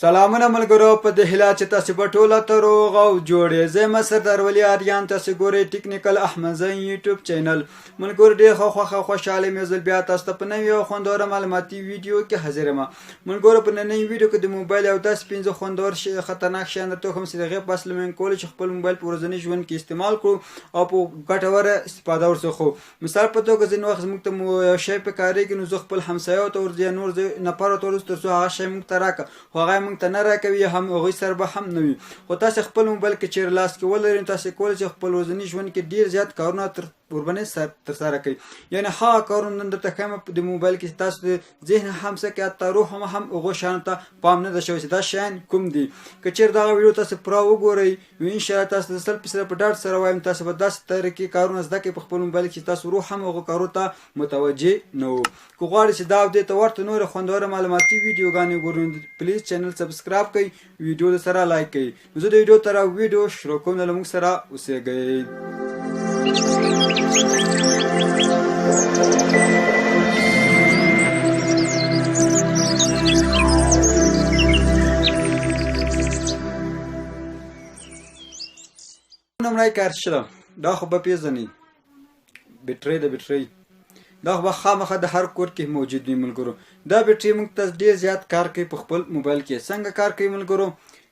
سلامونه ملګرو په دې هیله چې تاسو به ټوله ته روغ او جوړ یې. زه یم سردار ولی آریان، تاسو ګورئ ټیکنیکل احمدزی یوټیوب چینل. ملګرو ډېر ښه خوشحاله یم زه بیا تاسو ته په نوي او خوندوره معلوماتي ویډیو کې حاضر یم. ملګرو په نننۍ ویډیو کې د موبایل یو داسې 5 خوندور خطرناک شیان درته وښیم چې د هغې په اصل موږ کولی چې خپل موبایل په ورځني ژوند کې استعمال کړو او په ګټوره استفاده ورڅخه کوو. مثال په توګه ځینې وخت زموږ ته یو شی په کارېږي نو زه خپل همسایو ته ورځو یا نور نفرو ته ورځو تر څو هغه شی موږ ته راکړه، خو هغه موږ ته نه راکوي، هم هغوی سره به هم نه وي. خو تاسې خپل موبایل کې چیرې لاس کې ولرئ نو تاسې کولی چې خپل ورځني ژوند کې ډېر زیات کارونه ورباندې ترسره کوي. یعنې هغه کارونه نن درته ښیم د موبایل کې چې تاسو د ذهن هم څه کې حتی روح هم هغو شیانو ته پام نه ده شوی چې دا شیان کوم دي. که چیرې دغه ویډیو تاسو پوره وګورئ نو انشاءالله تاسو د 100% په ډاډ سره وایم تاسو به داسې طریقې کارونه زده کړئ په خپل موبایل کې چې تاسو روح هم هغو کارو ته متوجه نه وو. که غواړئ چې دا او دې ته ورته نورې خوندوره معلوماتي ویډیوګانې وګورئ نو پلیز چینل سبسکرایب کړئ، ویډیو سره لایک کړئ. نو زه د ویډیو تر ویډیو شروع کوم، نو له موږ سره اوسېږئ. لومړی کار چې ده دا خو به پېژنئ، بیټرۍ د بیټرۍ دا خو به خامخا د هر کور کې موجود وي. ملګرو دا بیټرۍ موږ ته ډېر زیات کار کوي په خپل موبایل کې. څنګه کار کوي ملګرو؟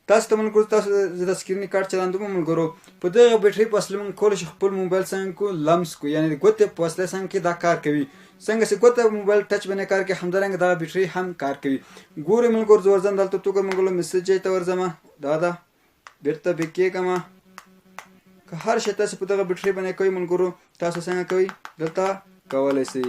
تاسو ته ملګرو تاسو د سکرین کارت چلاندوم ملګرو په دغه بیټرۍ په وسیله موږ کولی شو خپل موبایل څنګه کو لمس کو، یعنې د ګوتې په وسیله څنګه کې دا کار کوي. څنګه چې ګوته موبایل ټچ باندې کار کوي همدارنګه دغه بیټرۍ هم کار کوي. ګورئ ملګرو زه ورځم دلته توګه ملګرو میسج ته ورځم، دا ده بېرته بیک کېږم. که هر شی تاسو په دغه بیټرۍ باندې کوئ ملګرو تاسو څنګه کوئ دلته کولی شئ.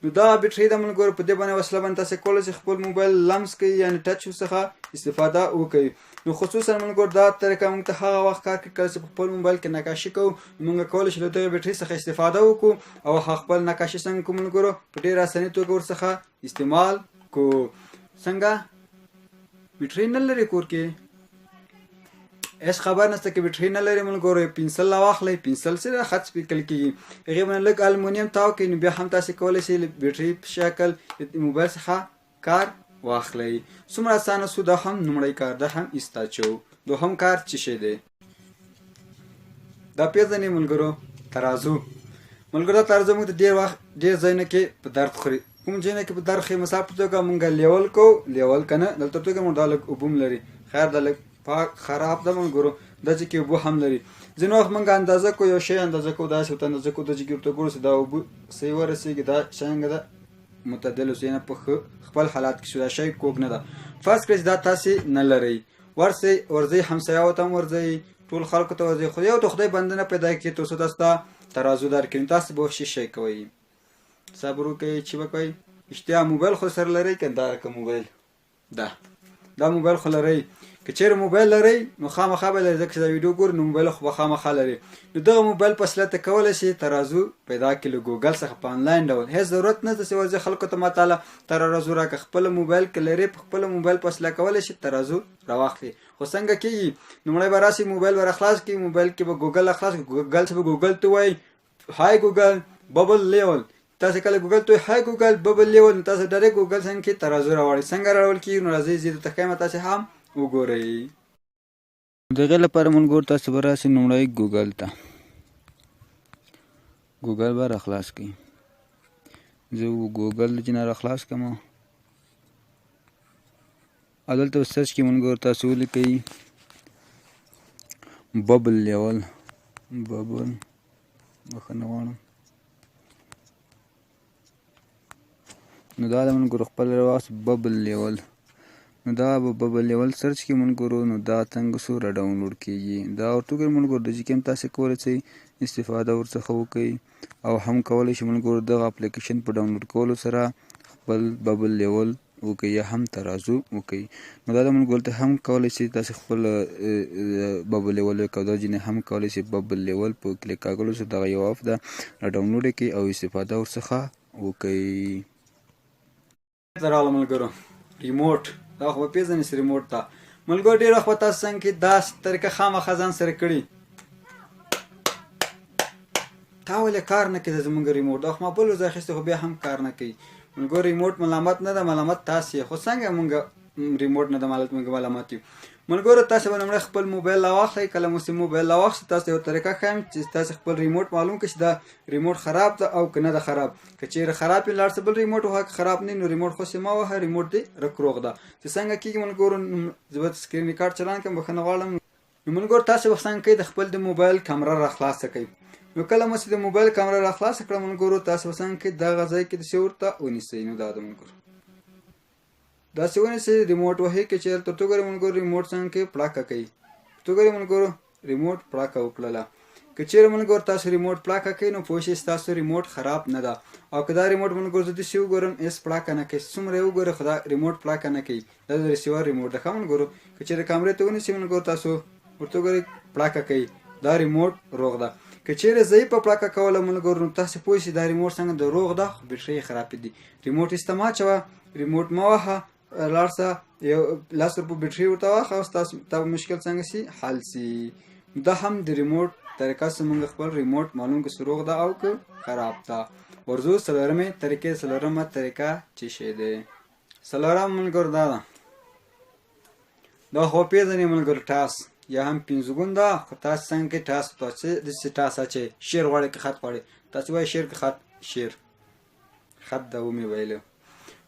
نو دا بیټرۍ د ملګرو په دې باندې وسیله باندې تاسو کولی شئ خپل موبایل لمس کړئ، یعنې ټچ څخه استفاده وکړئ. نو خصوصا ملګرو دا طریقه موږ ته هغه وخت کار کوي کله چې په خپل موبایل کې نقاشي کوو موږ کولی شو له دغې بیټرۍ څخه استفاده وکړو او خپل نقاشي څنګه کوو ملګرو په ډېر اساني توګه ورڅخه استعمال کوو. څنګه بیټرۍ نه لري کور کې؟ هیڅ خبر نشته که بیټرۍ نه لري ملګرو پنسل راواخلئ، پنسل سره خط سپیکل کېږي، هغې باندې لږ المونیم تاو کړئ نو بیا هم تاسې کولی شئ له بیټرۍ په شکل د موبایل څخه کار واخلئ. څومره اسانه سو. دا هم لومړی کار دا هم ایسته چو. دوهم کار څه شی دی دا پېژنئ ملګرو؟ ترازو. ملګرو دا ترازو موږ ته ډېر وخت ډېر ځایونه کې په درد خوري. کوم ځایونه کې په درد خوري؟ مثال په توګه موږ لیول کوو، لیول که نه دلته توګه موږ دا لږ اوبه هم لري، خیر دا لږ پاک خراب ده ملګرو، دا چې کې اوبه هم لري. ځینې وخت موږ اندازه کوو یو شی اندازه کوو داسې ورته اندازه کوو دا چې کې ورته ګورو چې دا اوبه صحیح ورسېږي، دا څنګه ده معتدل اوسي، یعنې په خپل حالات کې شو، دا شی کوږ نه ده. فرض کړئ چې دا تاسې نه لرئ، ورځئ همسایهو ته هم ورځئ، ټول خلکو ته ورځئ، خو یو ته خدای بنده نه پیدا کړي تر څو تاسو ته ترازو درکړي. تاسو به څه شی کوئ؟ صبر وکړئ. چې به کوئ اشتیا موبایل خو سره لرئ که دا که موبایل دا موبایل خو لرئ؟ که چیرې موبایل لرئ نو خامخا به لرئ، ځکه چې دا ویډیو ګورئ نو موبایل خو به خامخا لرئ. نو دغه موبایل په وسیله ته کولی شئ ترازو پیدا کړئ له ګوګل څخه په آنلاین ډول. هېڅ ضرورت نشته چې ورځئ خلکو ته ماتاله ترازو راکړه. خپله موبایل که لرئ په خپله موبایل په وسیله کولی شئ ترازو راواخلئ. خو څنګه کېږي؟ لومړی به راسئ موبایل به راخلاص کړئ، موبایل کې به ګوګل راخلاص کړئ، ګوګل څه به ګوګل ته وایي های ګوګل ببل لیول. تاسو کله ګوګل ته های ګوګل ببل لیول نو تاسو ډایرکټ ګوګل څنګه کې ترازو راوړئ. څنګه راوړل کېږي نو راځئ زه درته ښیم تاسې هم وګورئ. د هغې لپاره ملګرو تاسو به راسئ لومړی ګوګل ته، ګوګل به راخلاص کړئ. زه ګوګل چې نه راخلاص کړم او دلته به سرچ کې ملګرو تاسو ولیکئ ببل لیول، ببل بخښنه غواړم، نو دا د ملګرو خپل راواخلئ ببل لیول. نو دا به ببل لیول سرچ کې ملګرو نو دا څنګه سو را ډاونلوډ کېږي. دا ورته وګورئ ملګرو د چې کوم تاسې کولی شئ استفاده ورڅخه وکړئ او هم کولی شئ ملګرو دغه اپلیکیشن په ډاونلوډ کولو سره خپل ببل لیول وکړئ یا هم ترازو وکړئ. نو دا د ملګرو ته هم کولی شئ تاسې خپل ببل لیول وکړئ، دا ځینې هم کولی شئ ببل لیول په کلیک کاږلو سره دغه یو اپ ده را ډاونلوډ یې کړئ او استفاده ورڅخه وکړئ. راغله ملګرو ریموټ، دا خو به پېژنئ چې ریموټ ته ملګرو ډېر وخت به تاسو څنګه کې دا طریقه خامخا ځان سره کړي تا ولې کار نه کوي زموږ ریموټ، دا خو ما بل ورځ اخیستی خو بیا هم کار نه کوي. ملګرو ریموټ ملامت نه ده، ملامت تاسې یې. خو څنګه مونږ ریموټ نه د معلومات یو. ملګرو تاسو به لومړی خپل موبایل راواخلئ. کله مو موبایل راواخلئ تاسو یو طریقه ښایم چې تاسو خپل ریموټ معلوم کړئ چې دا ریموټ خراب ده او که نه ده خراب. که چیرې خراب وي لاړ شه بل ریموټ وهه، که خراب نه نو ریموټ خو مه وهه، ریموټ دې رکروغ ده. چې څنګه کېږي ملګرو، زه به سکرین ریکارډ چلان کړم، بښنه غواړم. نو ملګرو تاسو به څنګه کوئ، د خپل د موبایل کمره را خلاصه کوئ. نو کله مو چې د موبایل کمره را خلاصه کړه ملګرو، تاسو به څنګه کوئ، دغه ځای کې داسې ورته ونیسئ. نو دا ده ملګرو، داسې ونیسئ، ریموټ وهئ. که چېرې تر څو ګورئ ملګرو ریموټ څنګه کوي، پړاکه کوي. تو ګورئ ملګرو ریموټ پړاکه وکړله. که چېرې ملګرو تاسو ریموټ پړاکه کوئ نو پوه شئ ستاسو ریموټ خراب نه ده. او که دا ریموټ ملګرو زه داسې وګورم هېڅ پړاکه نه کوي، څومره یې وګورئ خو دا ریموټ پړاکه نه کوي، دا د ریسیور ریموټ ده. ښه ملګرو که چېرې کامرې ته ونیسئ ملګرو تاسو ورته وګورئ پړاکه کوي، دا ریموټ روغ ده. که چېرې ضعیفه پړاکه کوله ملګرو نو تاسو پوه شئ دا ریموټ څنګه د روغ ده، خو بیټرۍ یې خرابې دي. ریموټ ایسته مه اچوه، ریموټ مه وهه، لاړ شه یو 10 روپو بیټرۍ ورته واخله او ستاسو تا مشکل څنګه شي حل شي. دا هم د ریموټ طریقه سره موږ خپل ریموټ معلوم کړو چې روغ ده او که خراب ده. ورځو څلورمې طریقې، څلورمه طریقه چې شی دی، څلورم ملګرو دا ده، دا خو پېژنئ ملګرو ټاس یا هم پنځه ده، خو تاسو څنګه کوئ ټاس تاسو داسې ټاس اچئ. شیر غواړئ که خط غواړئ، تاسو وایئ شیر که خط، شیر خط ده ومې ویلو.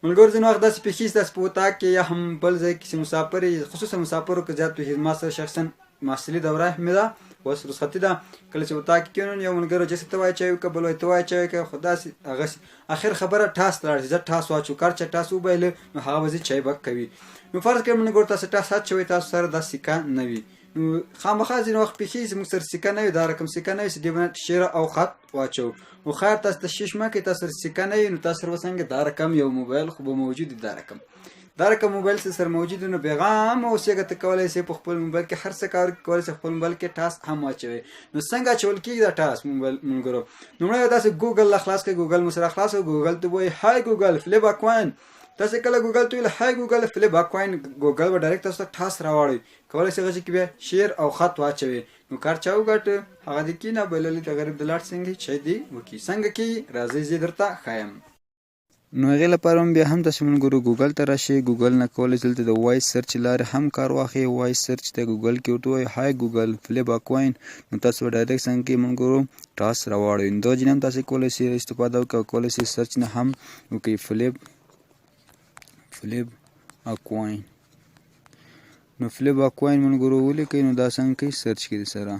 ملګرو ځینې وخت داسې پېښېږي چې تاسو په اطاق کې یا هم بل ځای کې چې مسافر یې، خصوصا مسافرو که زیات پېښېږي. ما سره شخصا محصلي دوره مې ده، اوس رخصتي ده. کله چې اطاق کې کېنو یو ملګری جسې ته وایي چای وکړه، بل وایي ته وایه چای وکړه، خو داسې هغسې اخر خبره ټاس ته لاړ شي. زه ټاس واچو، کار چې ټاس وبایله نو هغه به ځي چای بک کوي. نو فرض کړئ ملګرو تاسو ټاس اچوئ، تاسو سره دا سکه نه وي، نو خامخا ځینې وخت پېښېږي چې موږ سره سکه نه وي، دا رقم سکه نه وي چې دې باندې شیر او خط واچو. نو خیر تاسو تشویش مه کوئ، تاسو سره سکه نه وي نو تاسو سره به څنګه دا رقم یو موبایل خو به موجود وي. دا رقم موبایل سره موجود نو پیغام اوسېږه، ته کولی شئ په خپل موبایل کې هر څه کار کولی شئ، خپل موبایل کې ټاس هم واچوئ. نو څنګه اچول کېږي دا ټاس موبایل ملګرو؟ لومړی داسې ګوګل لا خلاص کړئ، ګوګل مو سره خلاص کړئ، ګوګل ته وایي هاي ګوګل فلیپ اکوین. تاسو کله ګوګل ته ویل هاي ګوګل فلیپ اکوین، ګوګل به ډایرکټ تاسو ته ټاس راوړي. کولی شئ هغه چې کې بیا شیر او خط واچوئ. نو کار چا وګټه هغه دې کېنه، بایللي د غریب د لاټ څنګه چای دې وکړي. څنګه کېږي راځئ زه درته ښایم. نو هغې لپاره هم بیا هم تاسو ملګرو ګوګل ته راشئ. ګوګل نه کولی شئ دلته د وایس سرچ لارې هم کار واخلئ. وایس سرچ ته ګوګل کې ورته وایئ هاي ګوګل فلیپ اکوین، نو تاسو به ډایرکټ څنګه کې ملګرو ټاس راواړوي. نو دا جینه هم تاسو کولی شئ استفاده وکړئ او کولی شئ سرچ نه هم وکړئ فلیپ اکوین. نو فلیپ اکوین ملګرو ولیکئ، نو دا څنګه کوي سرچ کړئ سره.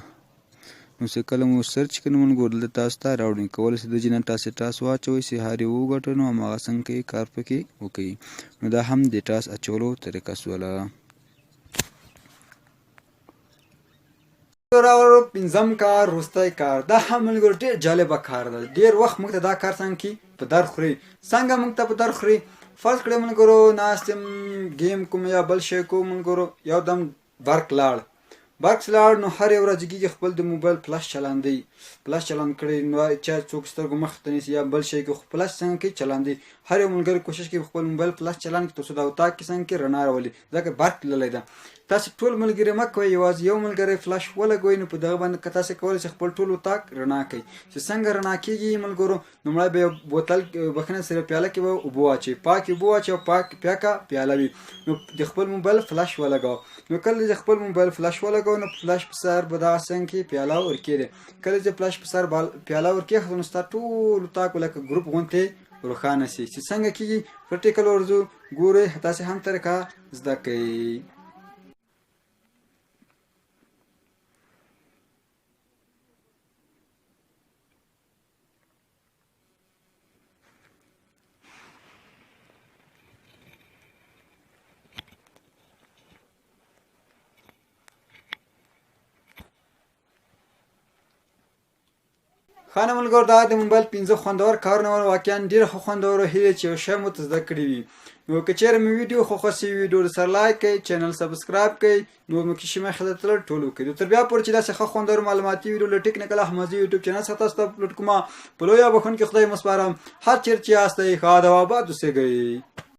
نو چې کله مو سرچ کړئ نو ملګرو دلته تاسو ته راوړي. کولی شئ د جینه تاسې ټاس واچوئ چې هر یو وګټئ، نو هماغه څنګه کوي کار پکې وکړئ. نو دا هم د ټاس اچولو طریقه شوله. راوړو پنځم کار، وروستی کار. دا هم ملګرو ډېر جالبه کار ده. ډېر وخت موږ ته دا کار څنګه کوي په در خوري. څنګه موږ ته په در خوري؟ فرض کړئ ملګرو ناست یم ګیم کوم یا بل شی کوم ملګرو، یو دم برق لاړ نو هر یو ورځ کېږي خپل د موبایل فلش چلاندی، فلش چلند کړی نو چا څوک سترګو مخ ته نیسي یا بل شی کې خو فلش څنګه کوي چلاندی. هر یو ملګری کوشش کوي خپل موبایل فلش چلاند کړي تر څو د اطاق کې څنګه کې رڼا راولي، ځکه برق تللی ده. تاسو ټول ملګري مه کوئ، یوازې یو ملګری فلش ولګوئ نو په دغه باندې که تاسو کولی شئ خپل ټول اطاق رڼا کوئ. چې څنګه رڼا کېږي ملګرو، لومړی به یو بوتل بخښنه سره پیاله کې به اوبه واچوئ، پاکې اوبه واچوئ او پاکه پیاله وي. نو د خپل موبایل فلش ولګوه. نو کله چې خپل موبایل فلش ولګوه نو فلش په سر به دغه څنګه کې پیاله ورکېږي. کله چې فلش په سر پیاله ورکېږي نو ستا ټول اطاق لکه ګروپ غوندې روښانه شي. چې څنګه کېږي پرټیکل ورځو ګورئ، تاسې هم طریقه زده کوئ. خانه ملګرو دا د موبایل 5 خوندور کارونه ول، واقعا ډېر ښه خوندور هیله چې یو شی مو ته زده کړي وي. نو که چېرې مې ویډیو خوښه شوي ویډیو سره لایک کړئ، چینل سبسکرایب کړئ، نو مو کې شي مخې ته ټولو کړئ. تر بیا پورې چې داسې ښه خوندور معلوماتي ویډیو له ټیکنیکل احمدي یوټیوب چینل څخه تاسو ته اپلوډ کومه. په لویه بخښونکي خدای مو سپارم. هر چېرې چې یاستئ ښاد او آباد اوسېږئ.